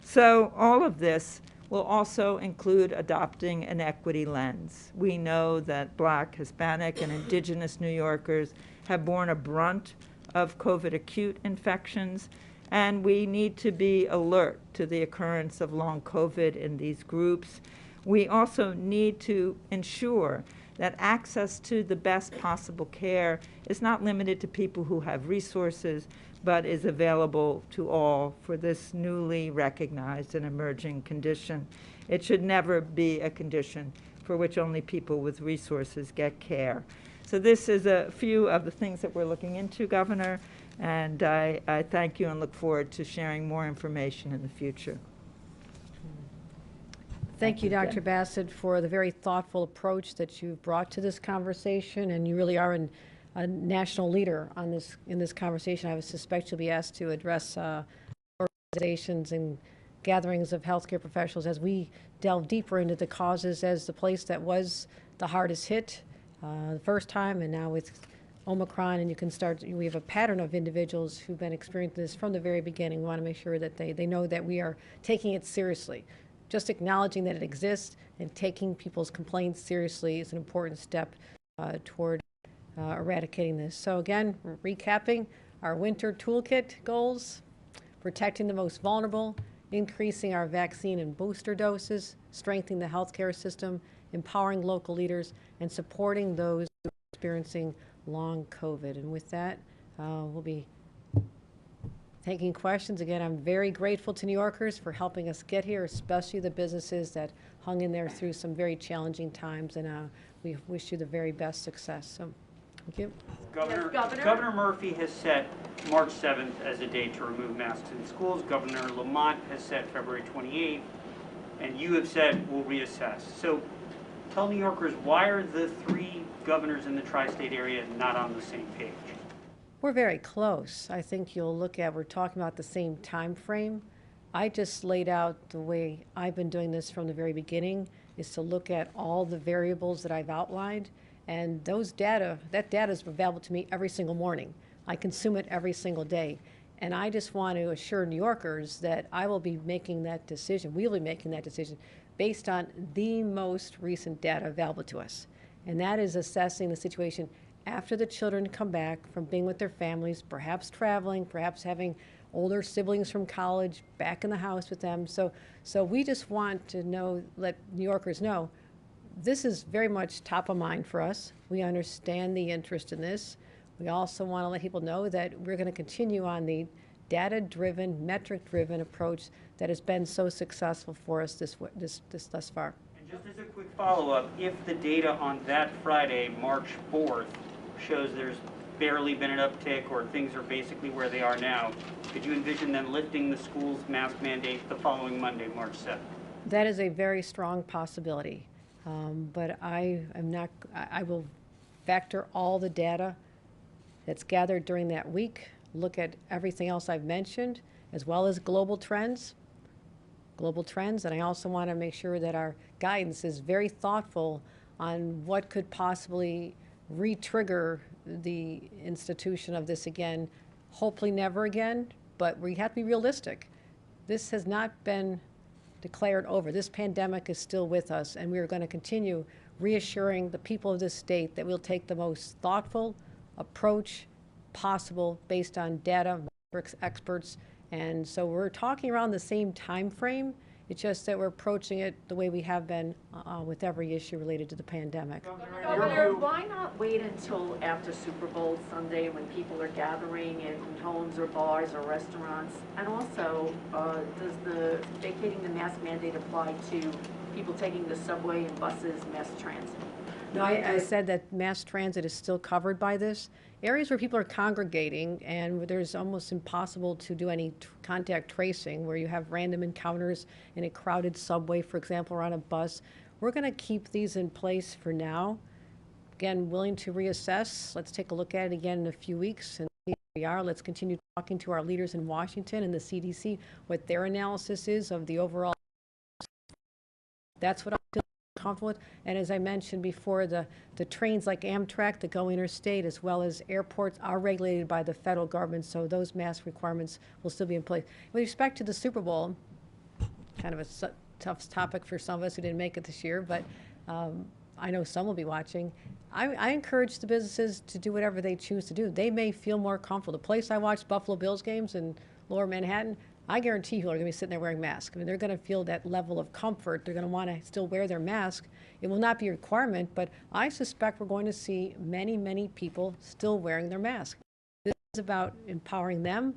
So all of this will also include adopting an equity lens. We know that Black, Hispanic, and Indigenous New Yorkers have borne a brunt of COVID acute infections, and we need to be alert to the occurrence of long COVID in these groups. We also need to ensure that access to the best possible care is not limited to people who have resources, but is available to all for this newly recognized and emerging condition. It should never be a condition for which only people with resources get care. So this is a few of the things that we're looking into, Governor, and I thank you and look forward to sharing more information in the future. Thank you, Dr. Bassett, for the very thoughtful approach that you've brought to this conversation, and you really are a national leader on this in this conversation. I would suspect you'll be asked to address organizations and gatherings of healthcare professionals as we delve deeper into the causes as the place that was the hardest hit the first time, and now with Omicron, and you can start, we have a pattern of individuals who've been experiencing this from the very beginning. We want to make sure that they know that we are taking it seriously. just acknowledging that it exists and taking people's complaints seriously is an important step toward eradicating this. So again, recapping our winter toolkit goals: protecting the most vulnerable, increasing our vaccine and booster doses, strengthening the healthcare system, empowering local leaders, and supporting those who are experiencing long COVID. And with that, we'll be taking questions. Again, I'm very grateful to New Yorkers for helping us get here, especially the businesses that hung in there through some very challenging times, and we wish you the very best success. So, thank you. Governor Murphy has set March 7th as a day to remove masks in schools. Governor Lamont has set February 28th, and you have said we'll reassess. So tell New Yorkers, why are the three governors in the tri-state area not on the same page? We're very close. I think you'll look at, we're talking about the same time frame. I just laid out the way I've been doing this from the very beginning, is to look at all the variables that I've outlined, and that data is available to me every single morning. I consume it every single day. And I just want to assure New Yorkers that I will be making that decision, we'll be making that decision based on the most recent data available to us. And that is assessing the situation after the children come back from being with their families, perhaps traveling, perhaps having older siblings from college back in the house with them. So we just want to let New Yorkers know, this is very much top of mind for us. We understand the interest in this. We also want to let people know that we're going to continue on the data-driven, metric-driven approach that has been so successful for us this thus far. And just as a quick follow-up, if the data on that Friday, March 4th, shows there's barely been an uptick or things are basically where they are now, could you envision them lifting the school's mask mandate the following Monday, March 7th? That is a very strong possibility. But I will factor all the data that's gathered during that week, look at everything else I've mentioned, as well as global trends. And I also want to make sure that our guidance is very thoughtful on what could possibly re-trigger the institution of this again. Hopefully never again, but we have to be realistic. This has not been declared over. This pandemic is still with us, and we are going to continue reassuring the people of this state that we'll take the most thoughtful approach possible based on data, experts, and so we're talking around the same time frame. It's just that we're approaching it the way we have been with every issue related to the pandemic. Governor, why not wait until after Super Bowl Sunday when people are gathering in homes or bars or restaurants? And also, does the vacating the mask mandate apply to people taking the subway and buses, mass transit? No, I said that mass transit is still covered by this. Areas where people are congregating and where there's almost impossible to do any contact tracing, where you have random encounters in a crowded subway, for example, or on a bus, we're going to keep these in place for now. Again, willing to reassess. Let's take a look at it again in a few weeks and see where we are. Let's continue talking to our leaders in Washington and the CDC, what their analysis is of the overall. That's what I'm feeling comfortable with. And as I mentioned before, the trains like Amtrak that go interstate as well as airports are regulated by the federal government, so those mask requirements will still be in place. With respect to the Super Bowl, kind of a tough topic for some of us who didn't make it this year, but I know some will be watching. I encourage the businesses to do whatever they choose to do. They may feel more comfortable. The place I watched Buffalo Bills games in Lower Manhattan, I guarantee people are going to be sitting there wearing masks. I mean, they're going to feel that level of comfort. They're going to want to still wear their mask. It will not be a requirement, but I suspect we're going to see many, many people still wearing their mask. This is about empowering them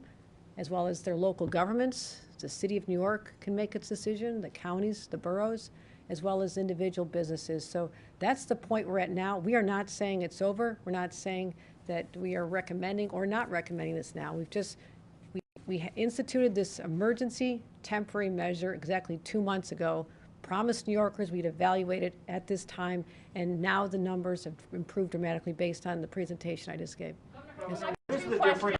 as well as their local governments. The city of New York can make its decision, the counties, the boroughs, as well as individual businesses. So that's the point we're at now. We are not saying it's over. We're not saying that we are recommending or not recommending this now. We instituted this emergency temporary measure exactly 2 months ago, promised New Yorkers we'd evaluate it at this time, and now the numbers have improved dramatically based on the presentation I just gave. Yes. What is the difference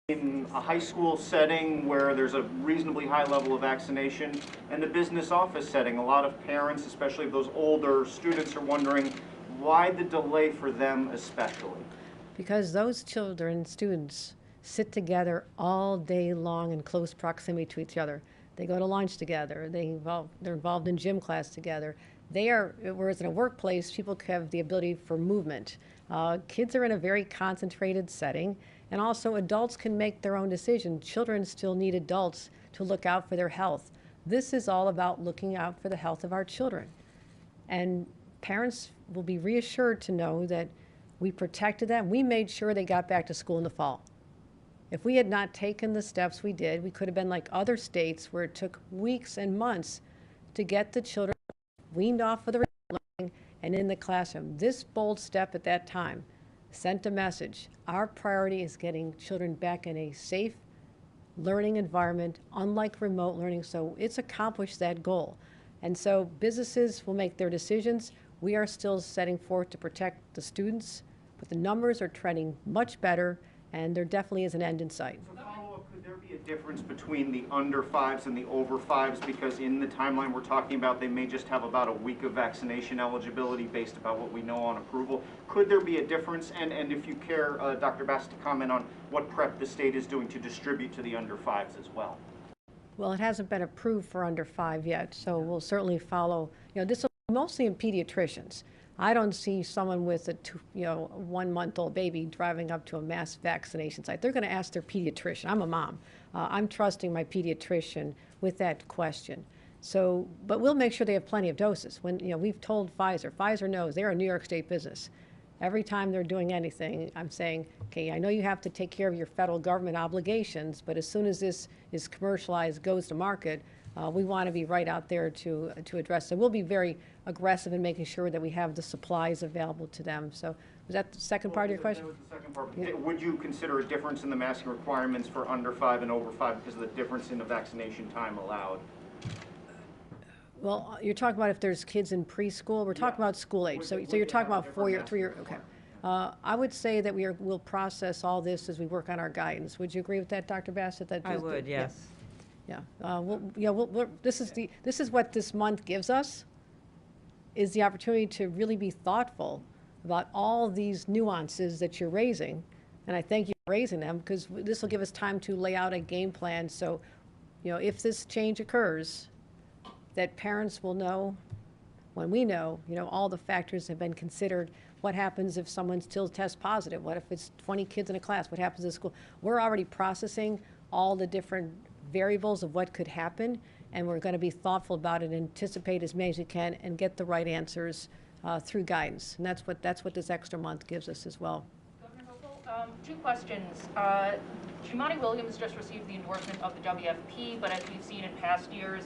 in a high school setting where there's a reasonably high level of vaccination and the business office setting? A lot of parents, especially of those older students, are wondering why the delay for them especially? Because those children, students, sit together all day long in close proximity to each other. They go to lunch together. They're involved in gym class together. Whereas in a workplace, people have the ability for movement. Kids are in a very concentrated setting, and also adults can make their own decisions. Children still need adults to look out for their health. This is all about looking out for the health of our children. And parents will be reassured to know that we protected them. We made sure they got back to school in the fall. If we had not taken the steps we did, we could have been like other states where it took weeks and months to get the children weaned off of the learning and in the classroom. This bold step at that time sent a message. Our priority is getting children back in a safe learning environment, unlike remote learning, so it's accomplished that goal. And so businesses will make their decisions. We are still setting forth to protect the students, but the numbers are trending much better, and there definitely is an end in sight. For follow-up, could there be a difference between the under 5s and the over 5s? Because in the timeline we're talking about, they may just have about a week of vaccination eligibility based upon what we know on approval. Could there be a difference? And if you care, Dr. Bassett, to comment on what prep the state is doing to distribute to the under 5s as well. Well, it hasn't been approved for under 5 yet, so we'll certainly follow. This will be mostly in pediatricians. I don't see someone with a 1-month-old baby driving up to a mass vaccination site. They're going to ask their pediatrician. I'm a mom. I'm trusting my pediatrician with that question. So, but we'll make sure they have plenty of doses. When we've told Pfizer knows they're a New York State business. Every time they're doing anything, I'm saying, okay, I know you have to take care of your federal government obligations, but as soon as this is commercialized, goes to market, we want to be right out there to address it. We'll be very aggressive in making sure that we have the supplies available to them. So was that the second part of your question? That was the second part. Yeah. Would you consider a difference in the masking requirements for under 5 and over 5 because of the difference in the vaccination time allowed? Well, you're talking about if there's kids in preschool. We're talking about school age. So you're talking about 4-year, 3-year. Okay. I would say that we'll process all this as we work on our guidance. Would you agree with that, Dr. Bassett? I would, yes. Yeah. This is what this month gives us, is the opportunity to really be thoughtful about all these nuances that you're raising, and I thank you for raising them, because this will give us time to lay out a game plan. So, if this change occurs, that parents will know, when we know, all the factors have been considered. What happens if someone still tests positive? What if it's 20 kids in a class? What happens in school? We're already processing all the different variables of what could happen, and we're going to be thoughtful about it, anticipate as many as we can, and get the right answers through guidance. And that's what this extra month gives us as well. Governor Hochul, 2 questions. Jumaane Williams just received the endorsement of the WFP, but as we've seen in past years,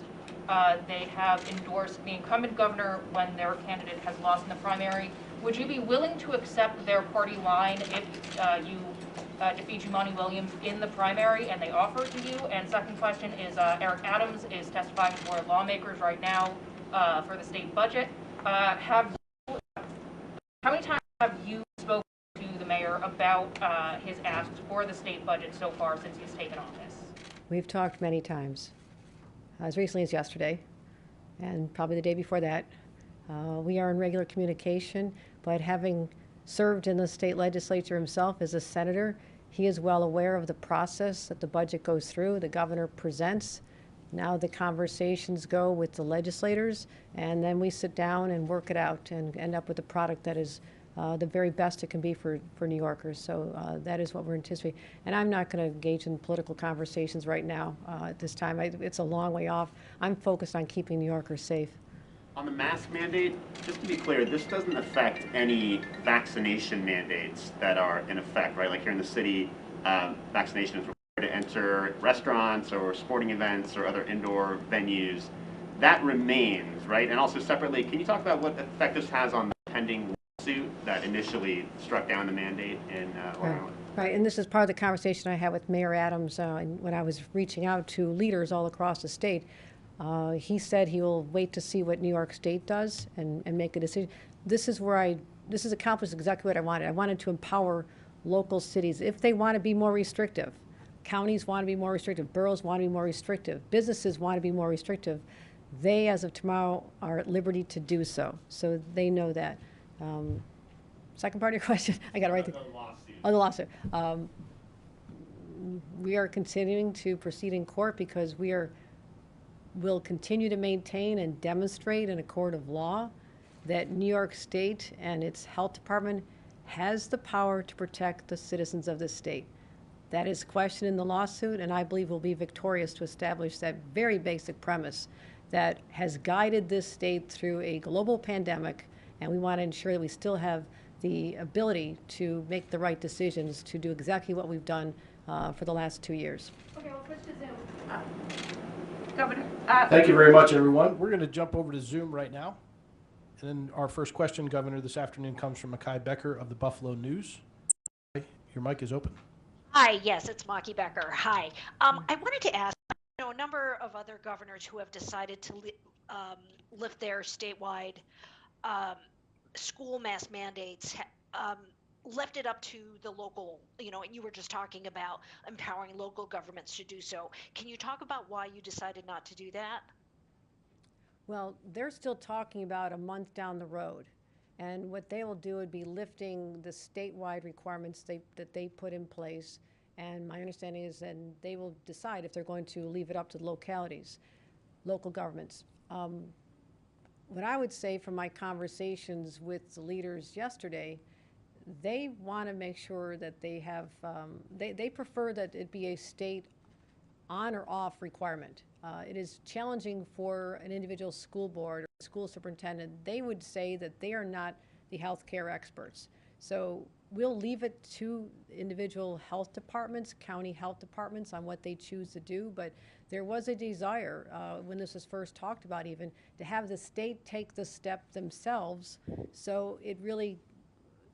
they have endorsed the incumbent governor when their candidate has lost in the primary. Would you be willing to accept their party line if you defeat Jumaane Williams in the primary and they offer it to you? And second question is, Eric Adams is testifying before lawmakers right now for the state budget. How many times have you spoken to the mayor about his asks for the state budget so far since he's taken office? We've talked many times, as recently as yesterday, and probably the day before that. We are in regular communication, but having served in the state legislature himself as a senator, he is well aware of the process that the budget goes through. The governor presents. Now the conversations go with the legislators, and then we sit down and work it out and end up with a product that is the very best it can be for New Yorkers. So that is what we're anticipating. And I'm not going to engage in political conversations right now at this time. It's a long way off. I'm focused on keeping New Yorkers safe. On the mask mandate, just to be clear, this doesn't affect any vaccination mandates that are in effect, right? Like here in the city, vaccination is required to enter restaurants or sporting events or other indoor venues. That remains, right? And also separately, can you talk about what effect this has on the pending lawsuit that initially struck down the mandate in Long Island? Right, and this is part of the conversation I had with Mayor Adams when I was reaching out to leaders all across the state. He said he will wait to see what New York State does and make a decision. This has accomplished exactly what I wanted. I wanted to empower local cities. If they want to be more restrictive, counties want to be more restrictive, boroughs want to be more restrictive, businesses want to be more restrictive, they, as of tomorrow, are at liberty to do so. So they know that. Second part of your question? I got it right there. The lawsuit. Oh, the lawsuit. We are continuing to proceed in court because we are will continue to maintain and demonstrate in a court of law that New York State and its health department has the power to protect the citizens of this state. That is questioned in the lawsuit, and I believe will be victorious to establish that very basic premise that has guided this state through a global pandemic, and we want to ensure that we still have the ability to make the right decisions to do exactly what we've done for the last 2 years. Okay, we'll switch to Zoom. Governor. Thank you very much, everyone. We're going to jump over to Zoom right now. And then our first question, Governor, this afternoon comes from Mekhi Becker of the Buffalo News. Your mic is open. Hi, yes, it's Maki Becker. Hi. I wanted to ask, a number of other governors who have decided to lift their statewide school mask mandates left it up to the local, and you were just talking about empowering local governments to do so. Can you talk about why you decided not to do that? Well, they're still talking about a month down the road. And what they will do would be lifting the statewide requirements that they put in place. And my understanding is that they will decide if they're going to leave it up to the localities, local governments. What I would say from my conversations with the leaders yesterday, they want to make sure that they have, they prefer that it be a state on or off requirement. It is challenging for an individual school board or school superintendent. They would say that they are not the healthcare experts. So we'll leave it to individual health departments, county health departments on what they choose to do. But there was a desire, when this was first talked about even, to have the state take the step themselves. So it really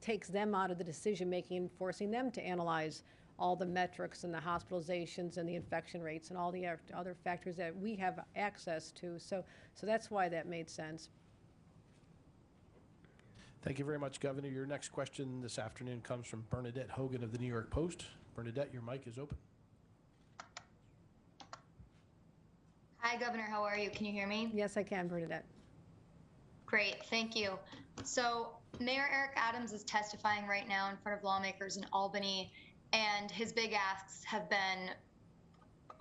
takes them out of the decision making and forcing them to analyze all the metrics and the hospitalizations and the infection rates and all the other factors that we have access to. So that's why that made sense. Thank you very much, Governor. Your next question this afternoon comes from Bernadette Hogan of the New York Post. Bernadette, your mic is open. Hi, Governor. How are you? Can you hear me? Yes, I can, Bernadette. Great. Thank you. So Mayor Eric Adams is testifying right now in front of lawmakers in Albany, and his big asks have been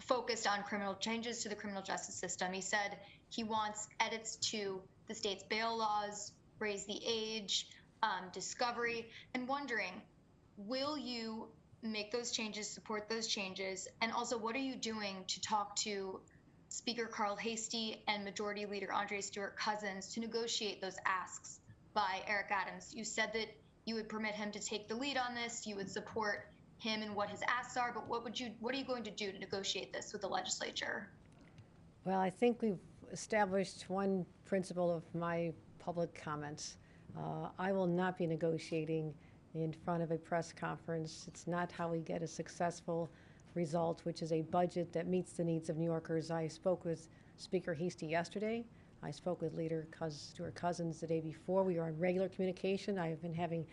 focused on criminal changes to the criminal justice system. He said he wants edits to the state's bail laws, raise the age, discovery, and wondering, will you make those changes, support those changes? And also, what are you doing to talk to Speaker Carl Hastie and Majority Leader Andrea Stewart-Cousins to negotiate those asks by Eric Adams? You said that you would permit him to take the lead on this, you would support him and what his asks are, but what are you going to do to negotiate this with the legislature? Well, I think we've established one principle of my public comments. I will not be negotiating in front of a press conference. It's not how we get a successful result, which is a budget that meets the needs of New Yorkers. I spoke with Speaker Hastie yesterday. I spoke with Leader Stewart-Cousins the day before. We are in regular communication. I have been having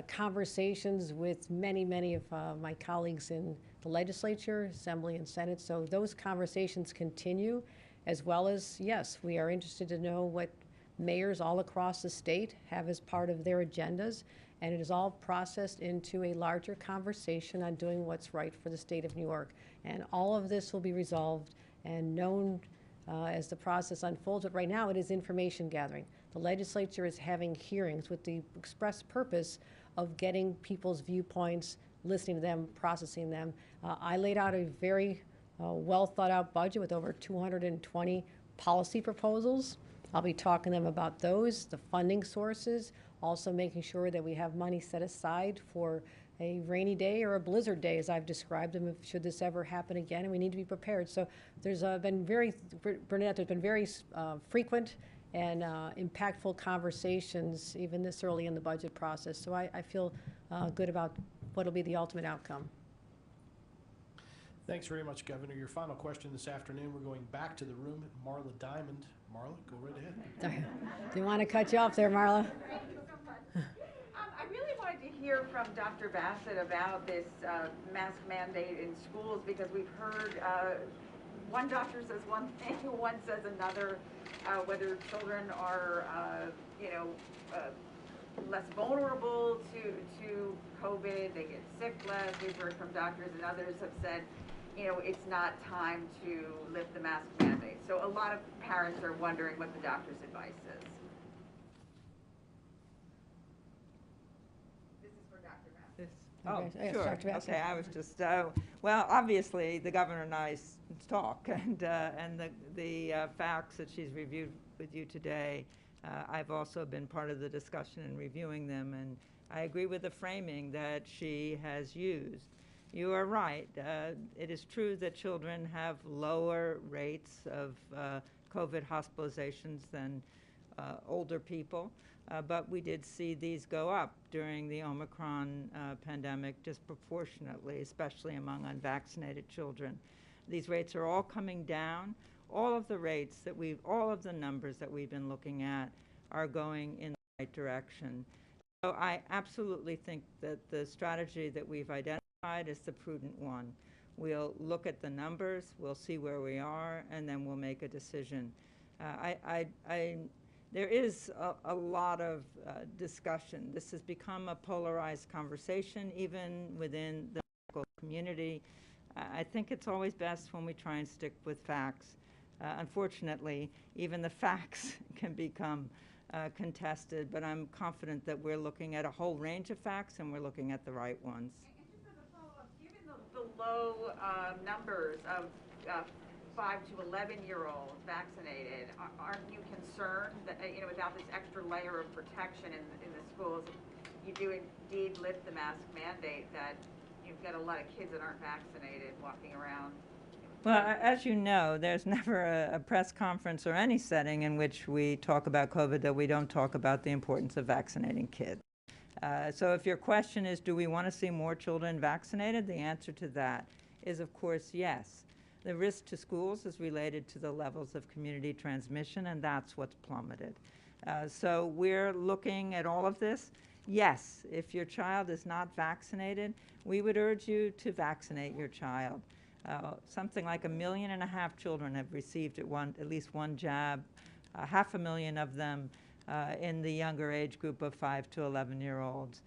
conversations with many of my colleagues in the legislature, Assembly, and Senate. So those conversations continue, as well as, yes, we are interested to know what mayors all across the state have as part of their agendas, and it is all processed into a larger conversation on doing what's right for the state of New York. And all of this will be resolved and known as the process unfolds. But right now it is information gathering. The legislature is having hearings with the express purpose of getting people's viewpoints, listening to them, processing them. I laid out a very well thought out budget with over 220 policy proposals. I'll be talking to them about those, the funding sources, also making sure that we have money set aside for a rainy day or a blizzard day, as I've described them, should this ever happen again, and we need to be prepared. So there's been Bernadette, there's been very frequent and impactful conversations even this early in the budget process. So I feel good about what will be the ultimate outcome. Thanks very much, Governor. Your final question this afternoon, we're going back to the room at Marla Diamond. Marla, go right ahead. Didn't want to cut you off there, Marla. Thank you so much. I really wanted to hear from Dr. Bassett about this mask mandate in schools, because we've heard one doctor says one thing, one says another, whether children are, less vulnerable to COVID, they get sick less. We've heard from doctors, and others have said you know, it's not time to lift the mask mandate. So a lot of parents are wondering what the doctor's advice is. This is for Dr. Bassett. Oh, Okay, yes, sure. Dr. Bassett. Okay, I was just, well, obviously, the governor and I talk, and the facts that she's reviewed with you today, I've also been part of the discussion and reviewing them, and I agree with the framing that she has used. You are right. It is true that children have lower rates of COVID hospitalizations than older people. But we did see these go up during the Omicron pandemic disproportionately, especially among unvaccinated children. These rates are all coming down. All of the rates that all of the numbers that we've been looking at are going in the right direction. So I absolutely think that the strategy that we've identified is the prudent one. We'll look at the numbers, we'll see where we are, and then we'll make a decision. There is a lot of discussion. This has become a polarized conversation, even within the medical community. I think it's always best when we try and stick with facts. Unfortunately, even the facts can become contested, but I'm confident that we're looking at a whole range of facts and we're looking at the right ones. And just as a follow-up, given the low numbers of 5 to 11-year-olds vaccinated, aren't you concerned that, you know, without this extra layer of protection in the schools, you do indeed lift the mask mandate, that you've got a lot of kids that aren't vaccinated walking around? Well, as you know, there's never a press conference or any setting in which we talk about COVID that we don't talk about the importance of vaccinating kids. So if your question is, do we want to see more children vaccinated? The answer to that is, of course, yes. The risk to schools is related to the levels of community transmission, and that's what's plummeted. So we're looking at all of this. Yes, if your child is not vaccinated, we would urge you to vaccinate your child. Something like 1.5 million children have received at least one jab, 500,000 of them in the younger age group of 5 to 11-year-olds.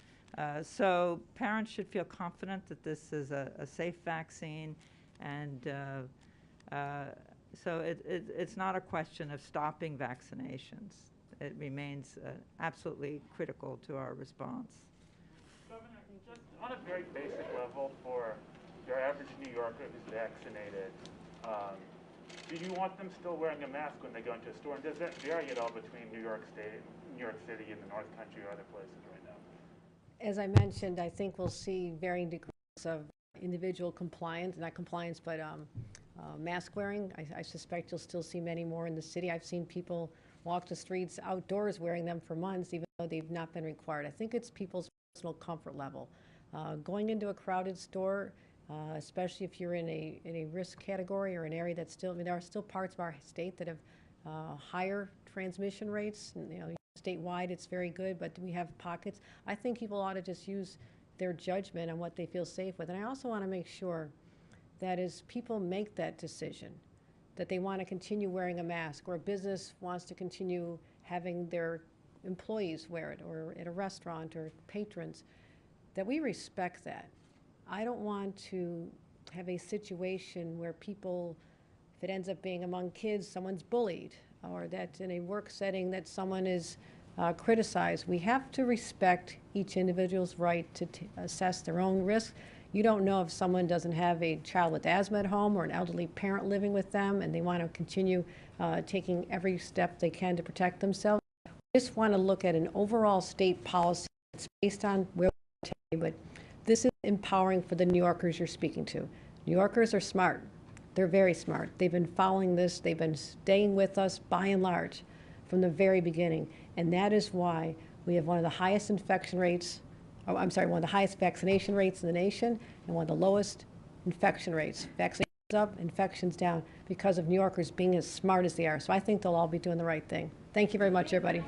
So parents should feel confident that this is a safe vaccine, and so it's not a question of stopping vaccinations. It remains absolutely critical to our response. Governor, just on a very basic level, for your average New Yorker who's vaccinated, do you want them still wearing a mask when they go into a store? And does that vary at all between New York State, New York City, and the North Country or other places right now? As I mentioned, I think we'll see varying degrees of individual compliance, not compliance, but mask wearing. I suspect you'll still see many more in the city. I've seen people walk the streets outdoors wearing them for months, even though they've not been required. I think it's people's personal comfort level. Going into a crowded store, especially if you're in a risk category or an area that's still, I mean, there are still parts of our state that have higher transmission rates. And, you know, statewide it's very good, but we have pockets. I think people ought to just use their judgment on what they feel safe with. And I also want to make sure that as people make that decision, that they want to continue wearing a mask, or a business wants to continue having their employees wear it, or at a restaurant, or patrons, that we respect that. I don't want to have a situation where people, if it ends up being among kids, someone's bullied, or that in a work setting that someone is criticized. We have to respect each individual's right to assess their own risk. You don't know if someone doesn't have a child with asthma at home or an elderly parent living with them, and they want to continue taking every step they can to protect themselves. We just want to look at an overall state policy that's based on where we're today, but this is empowering for the New Yorkers you're speaking to. New Yorkers are smart. They're very smart. They've been following this. They've been staying with us by and large from the very beginning. And that is why we have one of the highest infection rates, one of the highest vaccination rates in the nation, and one of the lowest infection rates. Vaccinations up, infections down, because of New Yorkers being as smart as they are. So I think they'll all be doing the right thing. Thank you very much, everybody.